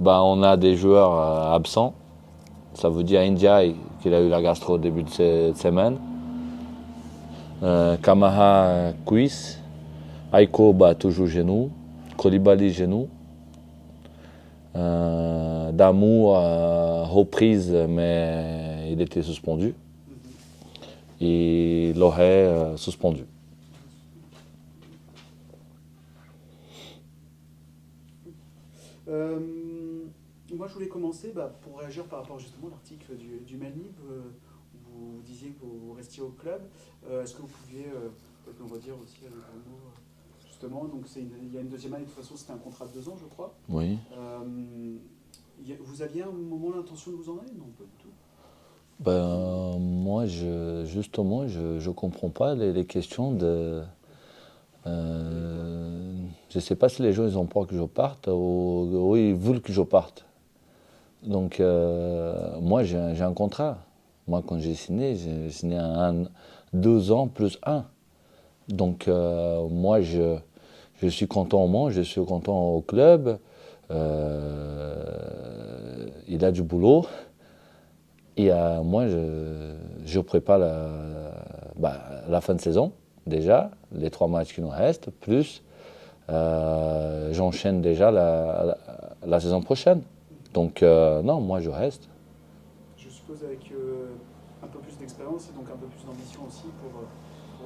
bah, on a des joueurs absents. Ça veut dire Ndiaye, qu'il a eu la gastro au début de cette semaine. Kamaha, cuisse. Aiko, bah, toujours genou. Koulibaly, genou. Damour, reprise, mais il était suspendu. Et Loré, suspendu. Moi, je voulais commencer pour réagir par rapport justement à l'article du Manib. Vous disiez que vous restiez au club. Est-ce que vous pouviez, on va dire aussi un mot, justement, donc il y a une deuxième année, de toute façon c'était un contrat de 2 ans, je crois. Oui. Vous aviez à un moment l'intention de vous en aller? Non, pas du tout. Ben, moi, justement, je comprends pas les questions de... je sais pas si les gens ils ont peur que je parte ou ils veulent que je parte. Donc, moi, j'ai un contrat. Moi, quand j'ai signé 2 ans plus 1. Donc, moi, je suis content au monde, je suis content au club. Il a du boulot. Et moi, je prépare la fin de saison, déjà, les 3 matchs qui nous restent, plus j'enchaîne déjà la saison prochaine. Donc, non, moi, je reste. Je suppose avec un peu plus d'expérience et donc un peu plus d'ambition aussi pour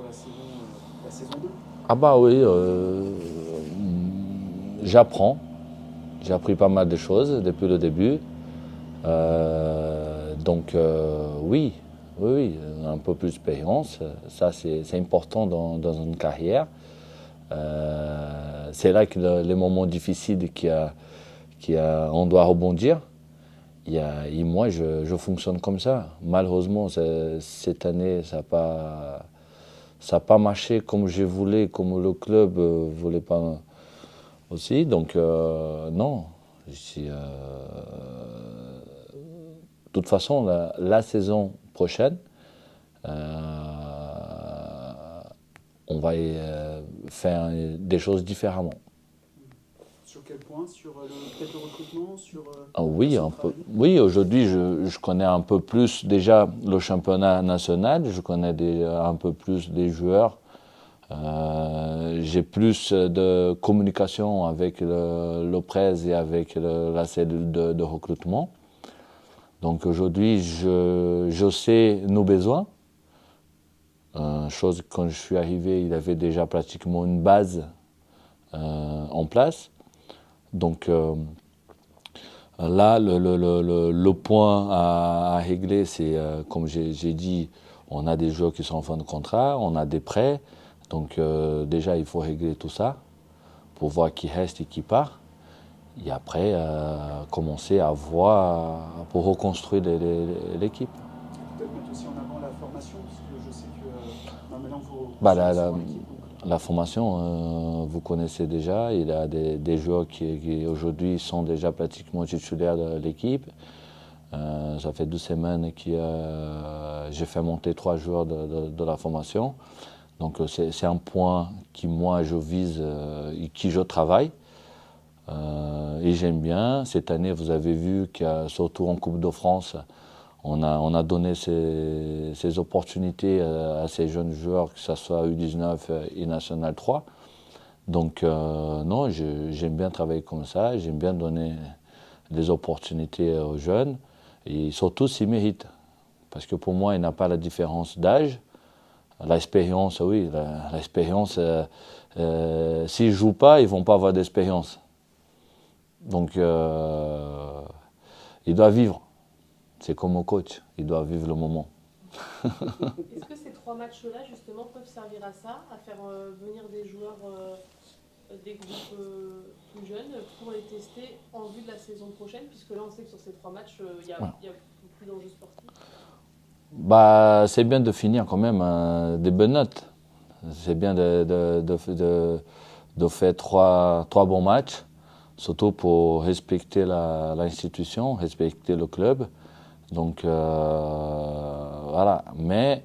la saison 2. Ah bah oui, j'apprends. J'ai appris pas mal de choses depuis le début. Donc oui, un peu plus d'expérience, ça c'est important dans une carrière. C'est là que les moments difficiles on doit rebondir. Et moi, je fonctionne comme ça. Malheureusement, cette année, ça n'a pas marché comme je voulais, comme le club ne voulait pas aussi. Donc, non. De toute façon, la saison prochaine, on va faire des choses différemment. Sur quel point? Sur peut-être le recrutement, sur oui, un peu. Oui, aujourd'hui, je connais un peu plus déjà le championnat national, je connais un peu plus des joueurs. J'ai plus de communication avec le presse et avec la cellule de recrutement. Donc aujourd'hui, je sais nos besoins. Chose quand je suis arrivé, il avait déjà pratiquement une base en place. Donc là, le point à régler, c'est comme j'ai dit, on a des joueurs qui sont en fin de contrat, on a des prêts. Donc déjà, il faut régler tout ça pour voir qui reste et qui part. Et après, commencer à voir pour reconstruire l'équipe. Peut-être mettre aussi en avant la formation, parce que je sais que maintenant vous l'équipe. La formation, vous connaissez déjà. Il y a des joueurs qui aujourd'hui sont déjà pratiquement titulaires de l'équipe. Ça fait 2 semaines que j'ai fait monter 3 joueurs de la formation. Donc c'est un point qui moi je vise et qui je travaille. Et j'aime bien. Cette année, vous avez vu que surtout en Coupe de France, on a donné ces opportunités à ces jeunes joueurs, que ce soit U19 et National 3. Donc non, j'aime bien travailler comme ça, j'aime bien donner des opportunités aux jeunes, et surtout s'ils méritent. Parce que pour moi, il n'y a pas la différence d'âge. L'expérience, oui, l'expérience, s'ils ne jouent pas, ils ne vont pas avoir d'expérience. Donc, il doit vivre. C'est comme au coach, il doit vivre le moment. Est-ce que ces 3 matchs-là, justement, peuvent servir à ça, à faire venir des joueurs des groupes plus jeunes pour les tester en vue de la saison prochaine? Puisque là, on sait que sur ces 3 matchs, il y a beaucoup d'enjeux sportifs. Bah, c'est bien de finir quand même des bonnes notes. C'est bien de faire 3 bons matchs, surtout pour respecter l'institution, respecter le club. Donc voilà. Mais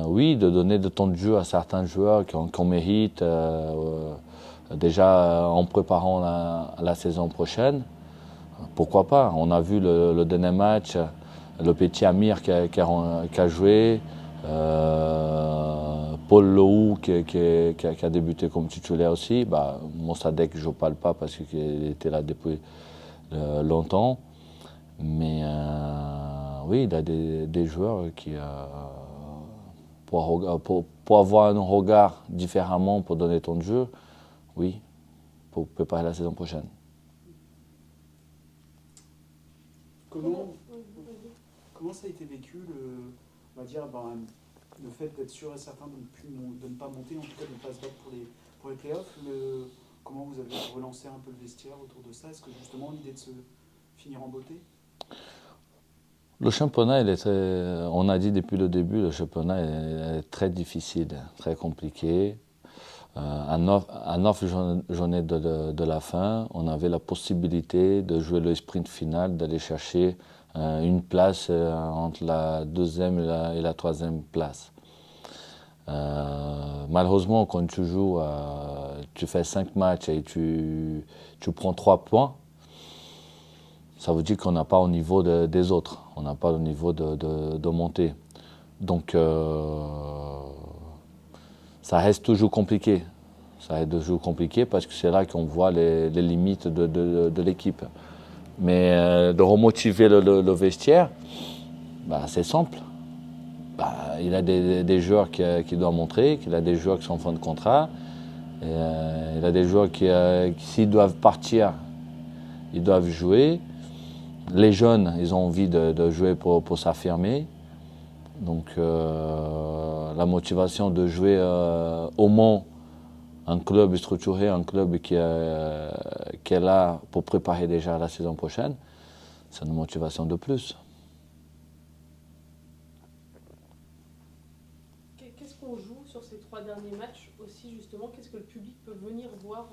oui, de donner de temps de jeu à certains joueurs qu'on mérite déjà en préparant la saison prochaine. pourquoi pas. On a vu le dernier match, le petit Amir qui a joué, Paul Lehou qui a débuté comme titulaire aussi. Mossadegh, je ne parle pas parce qu'il était là depuis longtemps. Mais oui, il y a des joueurs qui, pour avoir un regard différemment, pour donner ton jeu, oui, pour préparer la saison prochaine. Comment ça a été vécu on va dire, le fait d'être sûr et certain de ne pas monter, en tout cas de ne pas se battre pour les playoffs, comment vous avez relancé un peu le vestiaire autour de ça? Est-ce que justement l'idée de se finir en beauté? Le championnat, on a dit depuis le début, le championnat est très difficile, très compliqué. À 9 journées de la fin, on avait la possibilité de jouer le sprint final, d'aller chercher une place entre la deuxième et la troisième place. Malheureusement, quand tu joues, tu fais 5 matchs et tu prends 3 points, ça veut dire qu'on n'a pas au niveau des autres, on n'a pas au niveau de montée. Donc ça reste toujours compliqué. Ça reste toujours compliqué parce que c'est là qu'on voit les limites de l'équipe. Mais de remotiver le vestiaire, c'est simple. Il a des joueurs qui doivent montrer, qu'il a des joueurs qui sont en fin de contrat. Il a des joueurs qui s'ils doivent partir, ils doivent jouer. Les jeunes, ils ont envie de jouer pour s'affirmer. Donc la motivation de jouer au Mans, un club structuré, un club qui est là pour préparer déjà la saison prochaine, c'est une motivation de plus. Qu'est-ce qu'on joue sur ces 3 derniers matchs aussi justement? Qu'est-ce que le public peut venir voir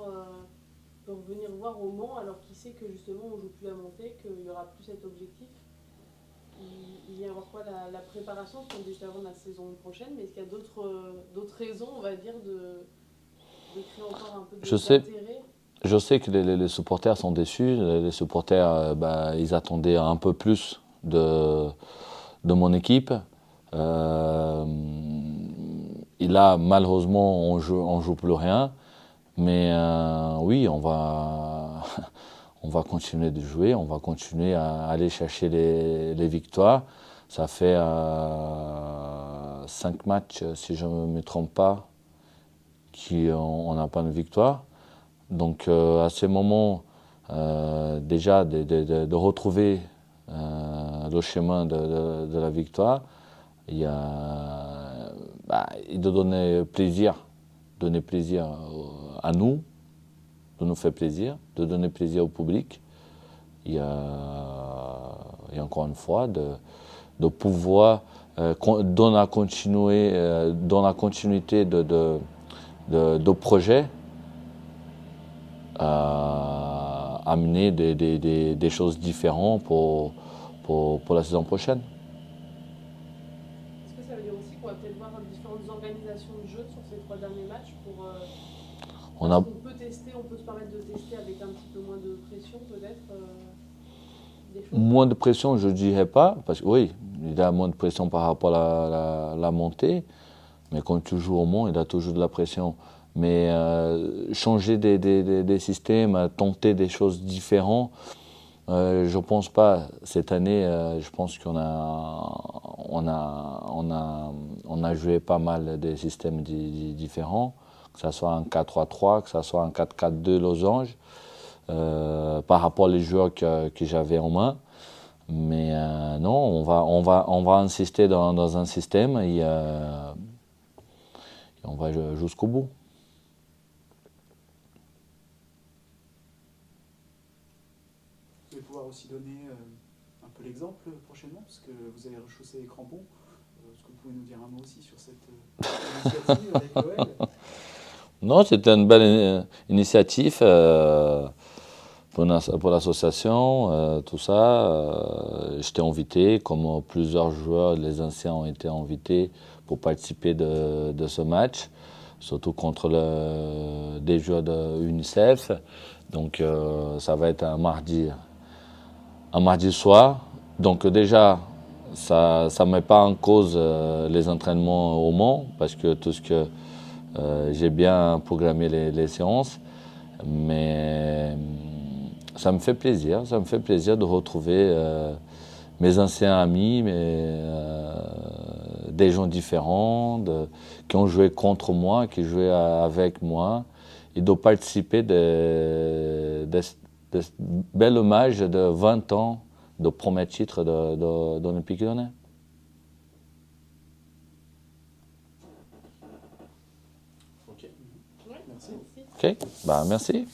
au Mans alors qu'il sait que justement on ne joue plus à monter, qu'il n'y aura plus cet objectif? Il va y avoir quoi la préparation, ce qu'on dit juste avant de la saison prochaine, mais est-ce qu'il y a d'autres raisons, on va dire, de créer encore un peu d'intérêt? Je sais que les supporters sont déçus. Les supporters, ils attendaient un peu plus de mon équipe. Et là, malheureusement, on joue plus rien. Mais oui, on va continuer de jouer, on va continuer à aller chercher les victoires. Ça fait 5 matchs, si je ne me trompe pas, qu'on n'a pas de victoire. Donc à ce moment, déjà de retrouver le chemin de la victoire, et de donner plaisir à nous, de nous faire plaisir, de donner plaisir au public. Et encore une fois, de pouvoir, dans la continuité de projet, amener des choses différentes pour la saison prochaine. Est-ce que ça veut dire aussi qu'on va peut-être voir différentes organisations de jeu sur ces 3 derniers matchs on peut se permettre de tester avec un petit peu moins de pression peut-être des choses? Moins de pression, je ne dirais pas, parce que oui, il y a moins de pression par rapport à la montée, mais quand tu joues au Mans, il y a toujours de la pression. Mais changer des systèmes, tenter des choses différentes, je ne pense pas. Cette année, je pense qu'on a joué pas mal des systèmes différents, que ce soit un 4-3-3, que ce soit un 4-4-2 losange, par rapport aux joueurs que j'avais en main. Mais non, on va insister dans un système et on va jusqu'au bout. Vous allez pouvoir aussi donner un peu l'exemple prochainement, parce que vous avez rechaussé les crampons. Est-ce que vous pouvez nous dire un mot aussi sur cette initiative avec l'OL? Non, c'était une belle initiative pour l'association, tout ça. J'étais invité, comme plusieurs joueurs, les anciens ont été invités pour participer de ce match, surtout contre des joueurs de UNICEF. Donc ça va être un mardi un mardi soir. Donc déjà, ça ne met pas en cause les entraînements au Mans, parce que tout ce que j'ai bien programmé les séances. Mais ça me fait plaisir de retrouver mes anciens amis, des gens différents, qui ont joué contre moi, qui jouaient avec moi, et de participer de bel hommage de 20 ans de premier titre d'Olympique Lyonnais. Ok. Ouais, Merci. merci. Ok, merci.